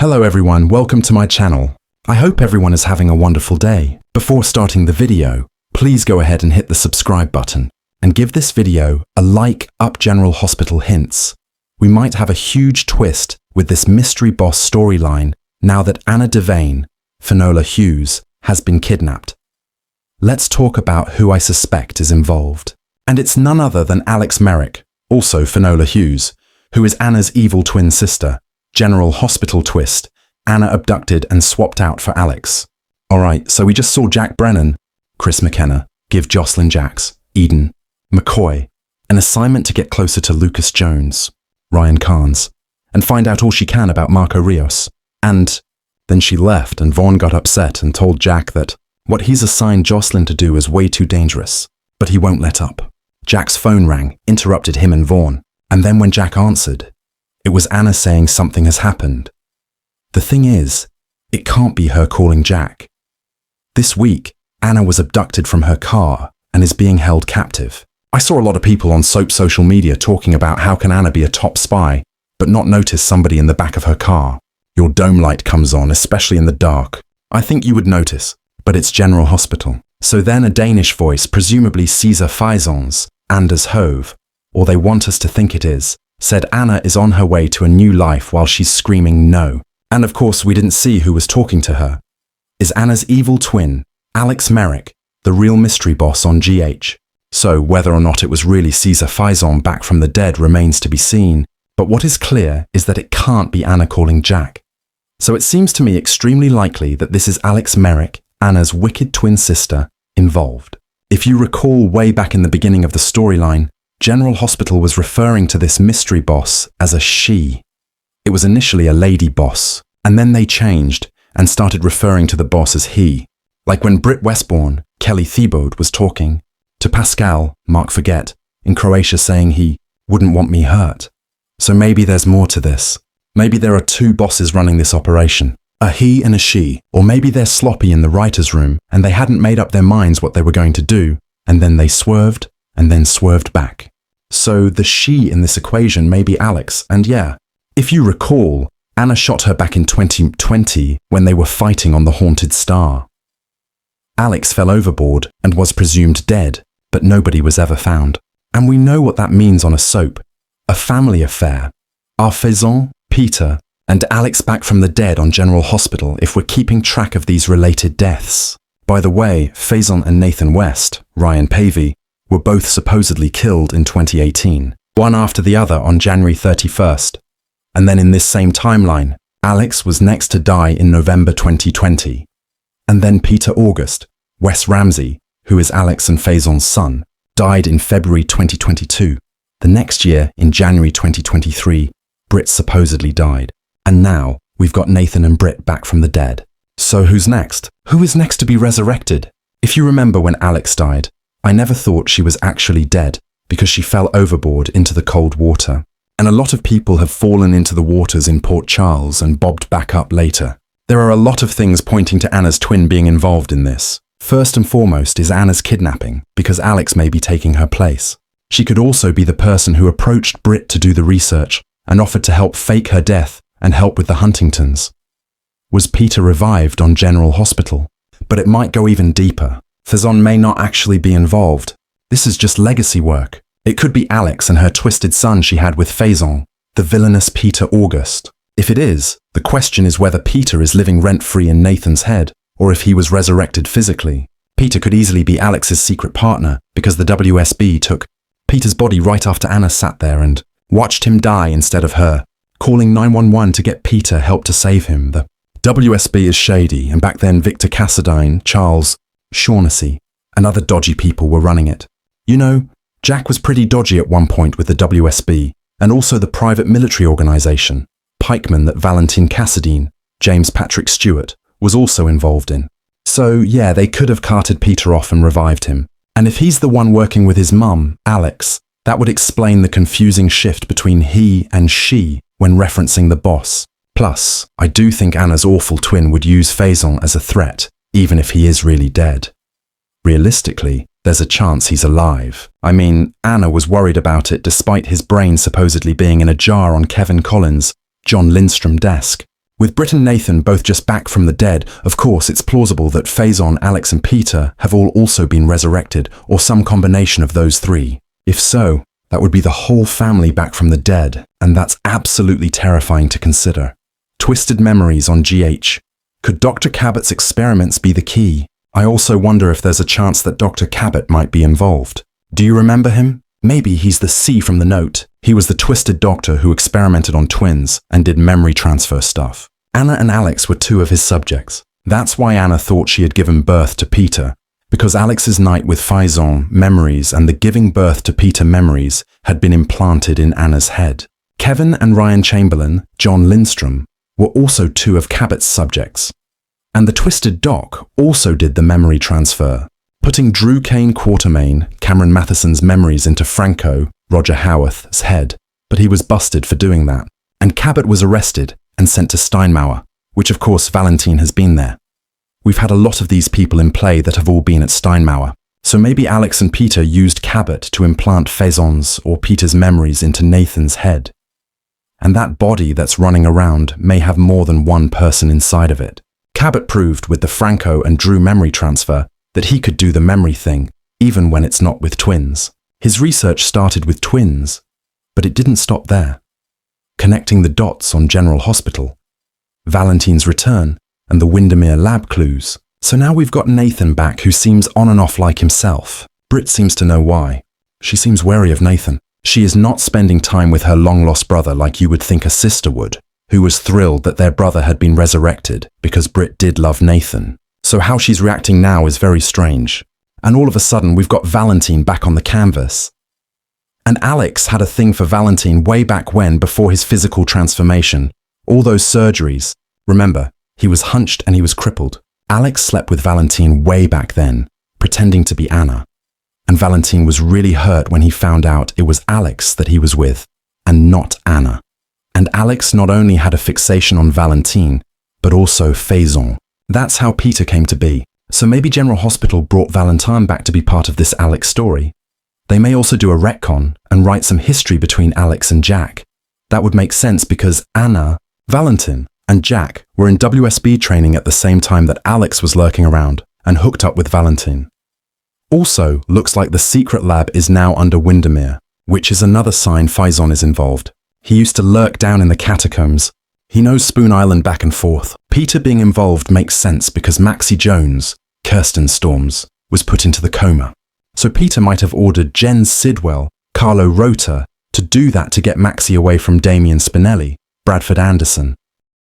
Hello everyone, welcome to my channel. I hope everyone is having a wonderful day. Before starting the video, please go ahead and hit the subscribe button and give this video a like up General Hospital hints. We might have a huge twist with this mystery boss storyline now that Anna Devane, Finola Hughes, has been kidnapped. Let's talk about who I suspect is involved. And it's none other than Alex Merrick, also Finola Hughes, who is Anna's evil twin sister. General Hospital twist, Anna abducted and swapped out for Alex. Alright, so we just saw Jack Brennan, Chris McKenna, give Jocelyn Jacks, Eden, McCoy, an assignment to get closer to Lucas Jones, Ryan Carnes, and find out all she can about Marco Rios. And then she left and Vaughn got upset and told Jack that what he's assigned Jocelyn to do is way too dangerous, but he won't let up. Jack's phone rang, interrupted him and Vaughn, and then when Jack answered, it was Anna saying something has happened. The thing is, it can't be her calling Jack. This week, Anna was abducted from her car and is being held captive. I saw a lot of people on Soap social media talking about how can Anna be a top spy, but not notice somebody in the back of her car. Your dome light comes on, especially in the dark. I think you would notice, but it's General Hospital. So then a Danish voice, presumably Caesar Faison's, Anders Hove, or they want us to think it is, said Anna is on her way to a new life while she's screaming no. And of course we didn't see who was talking to her. Is Anna's evil twin, Alex Merrick, the real mystery boss on GH? So whether or not it was really Caesar Faison back from the dead remains to be seen, but what is clear is that it can't be Anna calling Jack. So it seems to me extremely likely that this is Alex Merrick, Anna's wicked twin sister, involved. If you recall way back in the beginning of the storyline, General Hospital was referring to this mystery boss as a she. It was initially a lady boss, and then they changed and started referring to the boss as he. Like when Britt Westbourne, Kelly Thiebaud, was talking to Pascal, Mark Forget, in Croatia saying he wouldn't want me hurt. So maybe there's more to this. Maybe there are two bosses running this operation, a he and a she, or maybe they're sloppy in the writer's room and they hadn't made up their minds what they were going to do, and then they swerved and then swerved back. So the she in this equation may be Alex, and yeah, if you recall, Anna shot her back in 2020 when they were fighting on the Haunted Star. Alex fell overboard and was presumed dead, but nobody was ever found. And we know what that means on a soap, a family affair. Are Faison, Peter, and Alex back from the dead on General Hospital if we're keeping track of these related deaths? By the way, Faison and Nathan West, Ryan Pavey, were both supposedly killed in 2018, one after the other on January 31st. And then in this same timeline, Alex was next to die in November 2020. And then Peter August, Wes Ramsey, who is Alex and Faison's son, died in February 2022. The next year, in January 2023, Britt supposedly died. And now, we've got Nathan and Britt back from the dead. So who's next? Who is next to be resurrected? If you remember when Alex died, I never thought she was actually dead because she fell overboard into the cold water. And a lot of people have fallen into the waters in Port Charles and bobbed back up later. There are a lot of things pointing to Anna's twin being involved in this. First and foremost is Anna's kidnapping, because Alex may be taking her place. She could also be the person who approached Britt to do the research and offered to help fake her death and help with the Huntingtons. Was Peter revived on General Hospital? But it might go even deeper. Faison may not actually be involved. This is just legacy work. It could be Alex and her twisted son she had with Faison, the villainous Peter August. If it is, the question is whether Peter is living rent-free in Nathan's head, or if he was resurrected physically. Peter could easily be Alex's secret partner, because the WSB took Peter's body right after Anna sat there and watched him die instead of her, calling 911 to get Peter help to save him. The WSB is shady, and back then Victor Cassadine, Charles Shaughnessy, and other dodgy people were running it. You know, Jack was pretty dodgy at one point with the WSB, and also the private military organization, Pikeman, that Valentin Cassadine, James Patrick Stewart, was also involved in. So yeah, they could have carted Peter off and revived him. And if he's the one working with his mum, Alex, that would explain the confusing shift between he and she when referencing the boss. Plus, I do think Anna's awful twin would use Faison as a threat, even if he is really dead. Realistically, there's a chance he's alive. I mean, Anna was worried about it despite his brain supposedly being in a jar on Kevin Collins' John Lindstrom desk. With Britt and Nathan both just back from the dead, of course it's plausible that Faison, Alex and Peter have all also been resurrected, or some combination of those three. If so, that would be the whole family back from the dead, and that's absolutely terrifying to consider. Twisted memories on GH. Could Dr. Cabot's experiments be the key? I also wonder if there's a chance that Dr. Cabot might be involved. Do you remember him? Maybe he's the C from the note. He was the twisted doctor who experimented on twins and did memory transfer stuff. Anna and Alex were two of his subjects. That's why Anna thought she had given birth to Peter, because Alex's night with Faison memories and the giving birth to Peter memories had been implanted in Anna's head. Kevin and Ryan Chamberlain, John Lindstrom, were also two of Cabot's subjects. And the twisted doc also did the memory transfer, putting Drew Kane Quatermain, Cameron Matheson's memories into Franco, Roger Howarth's head, but he was busted for doing that. And Cabot was arrested and sent to Steinmauer, which of course Valentin has been there. We've had a lot of these people in play that have all been at Steinmauer, so maybe Alex and Peter used Cabot to implant Faison's or Peter's memories into Nathan's head. And that body that's running around may have more than one person inside of it. Cabot proved with the Franco and Drew memory transfer that he could do the memory thing, even when it's not with twins. His research started with twins, but it didn't stop there. Connecting the dots on General Hospital, Valentin's return, and the Windermere lab clues. So now we've got Nathan back, who seems on and off like himself. Britt seems to know why. She seems wary of Nathan. She is not spending time with her long-lost brother like you would think a sister would, who was thrilled that their brother had been resurrected because Britt did love Nathan. So how she's reacting now is very strange. And all of a sudden, we've got Valentin back on the canvas. And Alex had a thing for Valentin way back when, before his physical transformation. All those surgeries. Remember, he was hunched and he was crippled. Alex slept with Valentin way back then, pretending to be Anna. And Valentin was really hurt when he found out it was Alex that he was with, and not Anna. And Alex not only had a fixation on Valentin, but also Faison. That's how Peter came to be. So maybe General Hospital brought Valentin back to be part of this Alex story. They may also do a retcon and write some history between Alex and Jack. That would make sense because Anna, Valentin, and Jack were in WSB training at the same time that Alex was lurking around and hooked up with Valentin. Also, looks like the secret lab is now under Windermere, which is another sign Faison is involved. He used to lurk down in the catacombs. He knows Spoon Island back and forth. Peter being involved makes sense because Maxie Jones, Kirsten Storms, was put into the coma. So Peter might have ordered Jen Sidwell, Carlo Rota, to do that to get Maxie away from Damien Spinelli, Bradford Anderson,